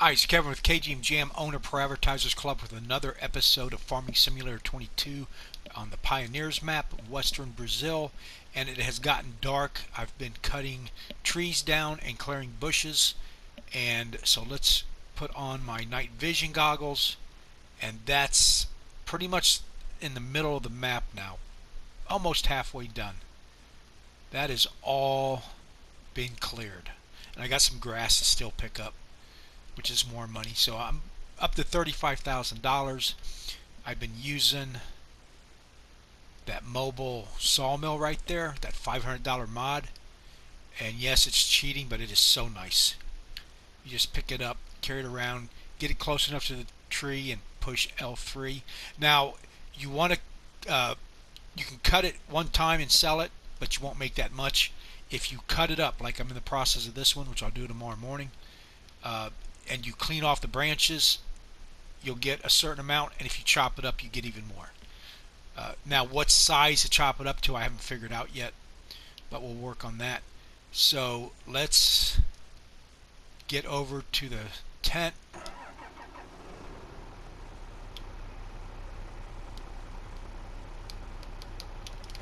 Hi, it's Kevin with KGM Jam Owner Pro Advertisers Club with another episode of Farming Simulator 22 on the Pioneers map of Western Brazil. And it has gotten dark. I've been cutting trees down and clearing bushes. And so let's put on my night vision goggles. And that's pretty much in the middle of the map now. Almost halfway done. That is all been cleared. And I got some grass to still pick up, which is more money. So I'm up to $35,000. I've been using that mobile sawmill right there, that $500 mod. And yes, it's cheating, but it is so nice. You just pick it up, carry it around, get it close enough to the tree, and push L3. Now, you want to, you can cut it one time and sell it, but you won't make that much. If you cut it up, like I'm in the process of this one, which I'll do tomorrow morning, and you clean off the branches, you'll get a certain amount, and if you chop it up, you get even more. Now, what size to chop it up to, I haven't figured out yet, but we'll work on that. So let's get over to the tent.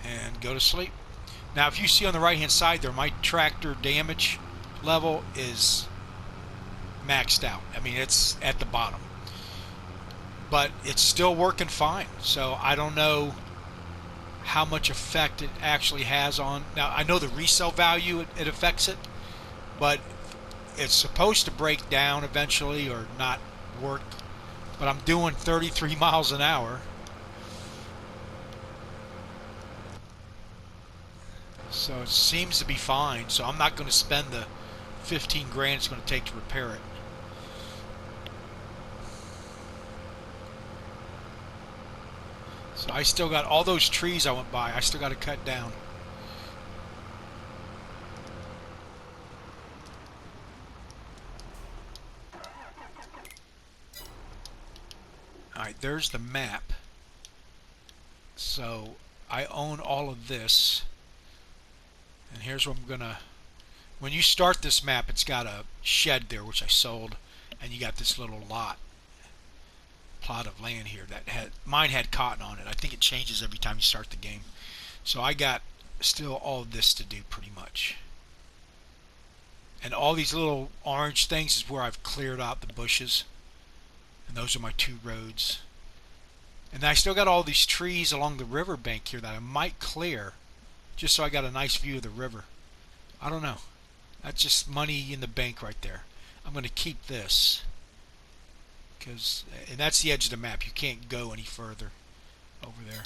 And go to sleep. Now, if you see on the right hand side there, my tractor damage level is maxed out. I mean, it's at the bottom, but it's still working fine. So I don't know how much effect it actually has on. Now, I know the resale value, it affects it, but it's supposed to break down eventually or not work. But I'm doing 33 miles an hour. So it seems to be fine. So I'm not going to spend the 15 grand it's going to take to repair it. So I still got all those trees I went by, I still got to cut down. Alright, there's the map. So I own all of this. And here's what I'm gonna, when you start this map, it's got a shed there which I sold, and you got this little plot of land here that mine had cotton on it. I think it changes every time you start the game. So I got still all of this to do pretty much. And all these little orange things is where I've cleared out the bushes. And those are my two roads. And I still got all these trees along the river bank here that I might clear, just so I got a nice view of the river. I don't know. That's just money in the bank right there. I'm going to keep this, and that's the edge of the map. You can't go any further over there.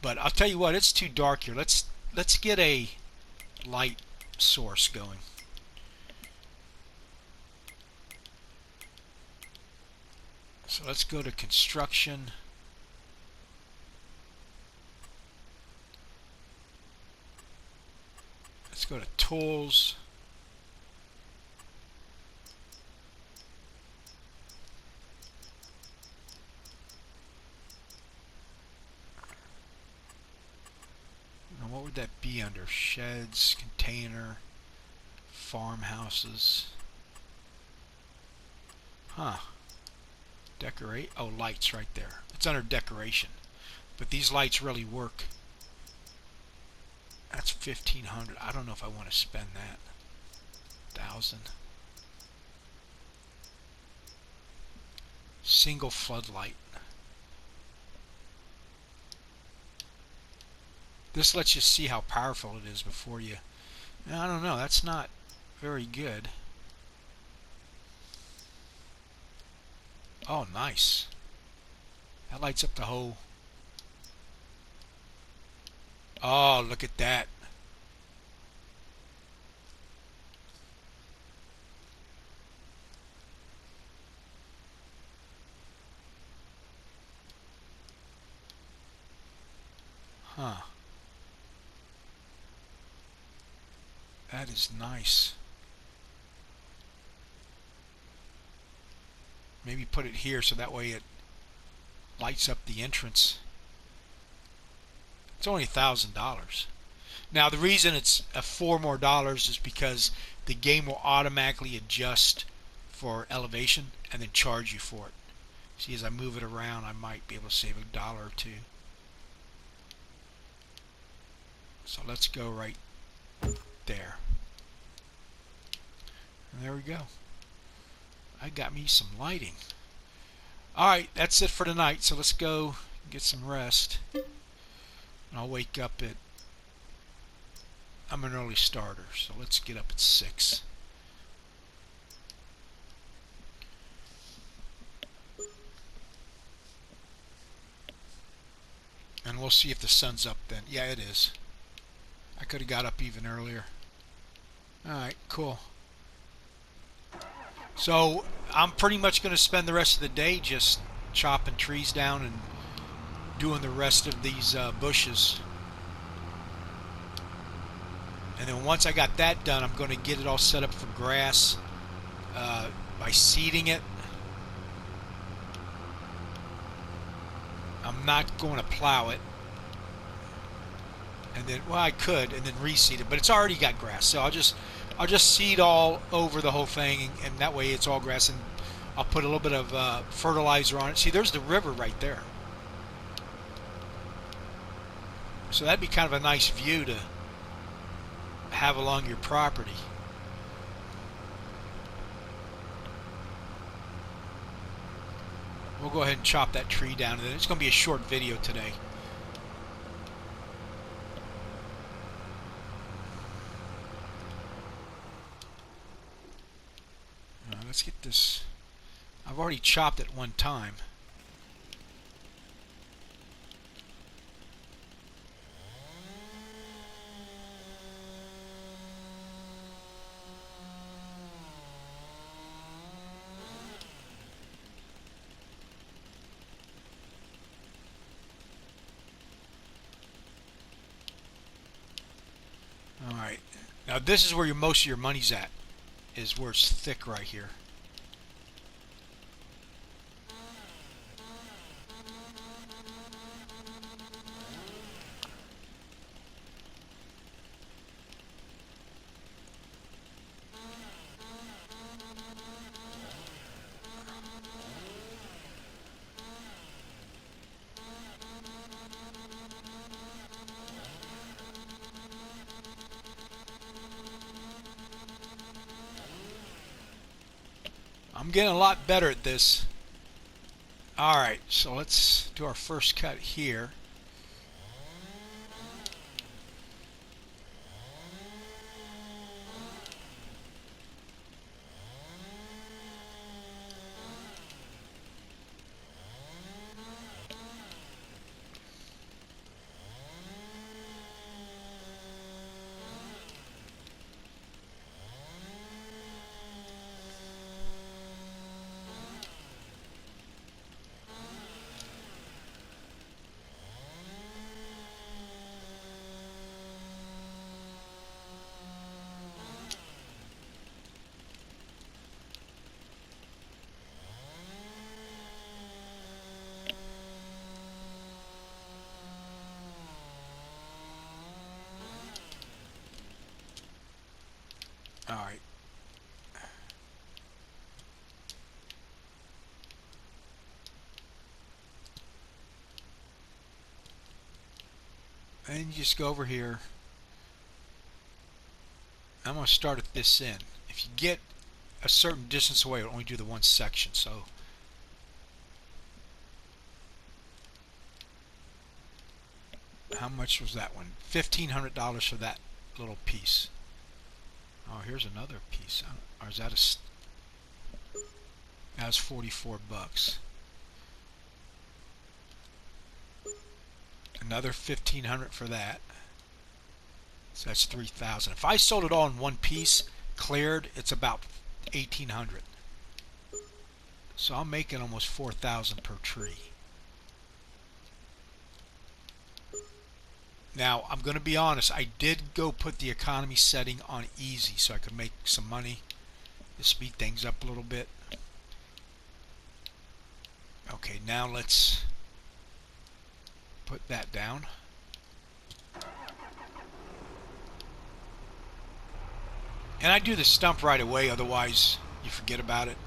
But I'll tell you what, it's too dark here. Let's get a light source going. So let's go to construction. Let's go to tools. Now what would that be under? Sheds, container, farmhouses. Huh. Decorate. Oh, lights right there. It's under decoration. But these lights really work. That's 1,500. I don't know if I want to spend that. 1,000. Single floodlight. This lets you see how powerful it is before you. I don't know. That's not very good. Oh, nice. That lights up the whole. Oh, look at that. Huh. That is nice. Maybe put it here so that way it lights up the entrance. It's only $1,000. Now the reason it's $4 more is because the game will automatically adjust for elevation and then charge you for it. See, as I move it around, I might be able to save $1 or $2. So let's go right there. And there we go. I got me some lighting. Alright, that's it for tonight. So let's go get some rest. And I'll wake up at... I'm an early starter, so let's get up at 6. And we'll see if the sun's up then. Yeah, it is. I could have got up even earlier. Alright, cool. So I'm pretty much going to spend the rest of the day just chopping trees down and doing the rest of these bushes. And then once I got that done, I'm going to get it all set up for grass by seeding it. I'm not going to plow it. And then, well, I could, and then reseed it, but it's already got grass, so I'll just seed all over the whole thing, and that way it's all grass, and I'll put a little bit of fertilizer on it. See, there's the river right there. So that'd be kind of a nice view to have along your property. We'll go ahead and chop that tree down, and then it's going to be a short video today. Let's get this. I've already chopped it one time. Alright. Now this is where most of your money's at. Is where it's thick right here. I'm getting a lot better at this. Alright, so let's do our first cut here. Alright. And you just go over here. I'm going to start at this end. If you get a certain distance away, it'll only do the one section. So how much was that one? $1,500 for that little piece. Oh, here's another piece. Or is that a... That was 44 bucks. Another $1,500 for that. So that's $3,000. If I sold it all in one piece, cleared, it's about $1,800. So I'm making almost $4,000 per tree. Now, I'm going to be honest, I did go put the economy setting on easy so I could make some money to speed things up a little bit. Okay, now let's put that down. And I do the stump right away, otherwise you forget about it.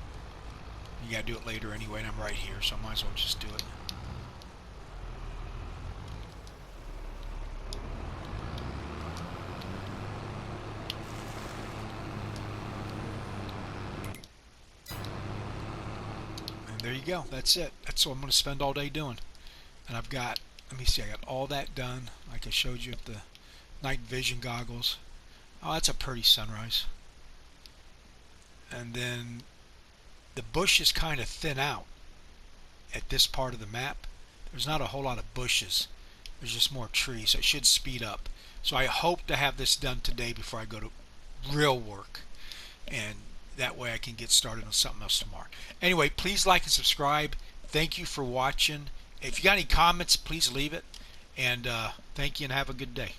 You gotta do it later anyway, and I'm right here, so I might as well just do it. And there you go. That's it. That's what I'm going to spend all day doing. And I've got, let me see, I got all that done, like I showed you with the night vision goggles. Oh, that's a pretty sunrise. And then the bushes kind of thin out at this part of the map. There's not a whole lot of bushes. There's just more trees, so it should speed up. So I hope to have this done today before I go to real work. And that way I can get started on something else tomorrow. Anyway, please like and subscribe. Thank you for watching. If you got any comments, please leave it. And thank you and have a good day.